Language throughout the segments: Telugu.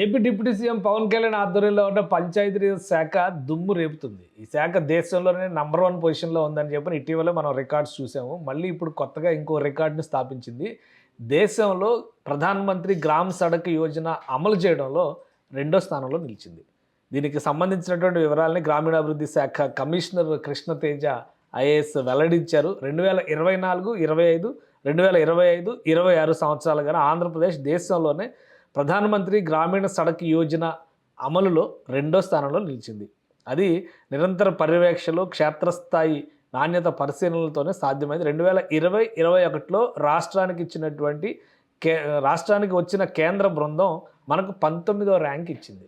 AP deputy CM Pawan Kalyan ఆధ్వర్యంలో ఉన్న పంచాయతీరాజ్ శాఖ దుమ్ము రేపుతుంది. ఈ శాఖ దేశంలోనే నంబర్ 1 పొజిషన్‌లో ఉందని చెప్పని ఇటీవలే మనం రికార్డ్స్ చూసాము. మళ్ళీ ఇప్పుడు కొత్తగా ఇంకో రికార్డ్‌ని స్థాపించింది. దేశంలో ప్రధాన మంత్రి గ్రామ్ సడక్ యోజన అమలు చేయడంలో రెండో స్థానంలో నిలిచింది. దీనికి సంబంధించినటువంటి వివరాలని గ్రామీణాభివృద్ధి శాఖ కమిషనర్ కృష్ణతేజ ఐఏఎస్ వెల్లడించారు. 2024, 25, 2025, 26 సంవత్సరాలు గాను ఆంధ్రప్రదేశ్ దేశంలోనే ప్రధానమంత్రి గ్రామీణ సడక్ యోజన అమలులో రెండో స్థానంలో నిలిచింది. అది నిరంతర పర్యవేక్షణలు, క్షేత్రస్థాయి నాణ్యత పరిశీలనలతోనే సాధ్యమైంది. 2020, 21లో రాష్ట్రానికి వచ్చిన కేంద్ర బృందం మనకు 19వ ర్యాంక్ ఇచ్చింది.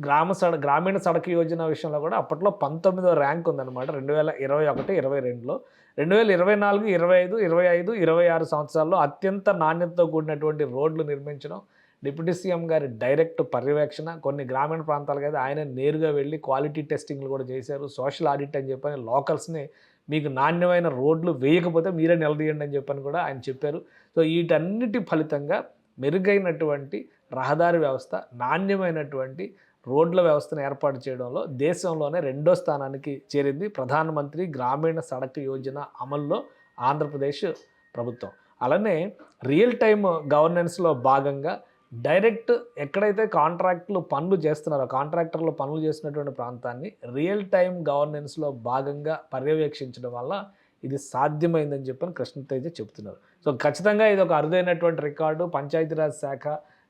గ్రామీణ సడక్ యోజన విషయంలో కూడా అప్పట్లో 19వ ర్యాంక్ ఉందన్నమాట 2021, 22లో. 2024, 25, 25, 26 సంవత్సరాల్లో అత్యంత నాణ్యతతో కూడినటువంటి రోడ్లు నిర్మించడం, డిప్యూటీ సీఎం గారి డైరెక్ట్ పర్యవేక్షణ, కొన్ని గ్రామీణ ప్రాంతాలకు అయితే ఆయన నేరుగా వెళ్ళి క్వాలిటీ టెస్టింగ్లు కూడా చేశారు. సోషల్ ఆడిట్ అని చెప్పని లోకల్స్ని మీకు నాణ్యమైన రోడ్లు వేయకపోతే మీరే నిలదీయండి అని చెప్పని కూడా ఆయన చెప్పారు. సో వీటన్నిటి ఫలితంగా మెరుగైనటువంటి రహదారి వ్యవస్థ, నాణ్యమైనటువంటి రోడ్ల వ్యవస్థను ఏర్పాటు చేయడంలో దేశంలోనే రెండో స్థానానికి చేరింది ప్రధానమంత్రి గ్రామీణ సడక్ యోజన అమల్లో ఆంధ్రప్రదేశ్ ప్రభుత్వం. అలానే రియల్ టైమ్ గవర్నెన్స్లో భాగంగా డైరెక్ట్ ఎక్కడైతే కాంట్రాక్టర్లు పనులు చేస్తున్నటువంటి ప్రాంతాన్ని రియల్ టైం గవర్నెన్స్లో భాగంగా పర్యవేక్షించడం వల్ల ఇది సాధ్యమైందని చెప్పని కృష్ణతేజ చెబుతున్నారు. సో ఖచ్చితంగా ఇది ఒక అరుదైనటువంటి రికార్డు. పంచాయతీరాజ్ శాఖ,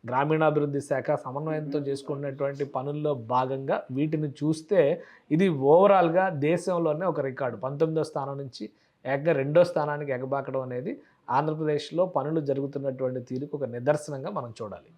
గ్రామీణాభివృద్ధి శాఖ సమన్వయంతో చేసుకున్నటువంటి పనుల్లో భాగంగా వీటిని చూస్తే ఇది ఓవరాల్గా దేశంలోనే ఒక రికార్డు. 19వ స్థానం నుంచి ఏకంగా రెండో స్థానానికి ఎగబాకడం అనేది ఆంధ్రప్రదేశ్లో పనులు జరుగుతున్నటువంటి తీరుకు ఒక నిదర్శనంగా మనం చూడాలి.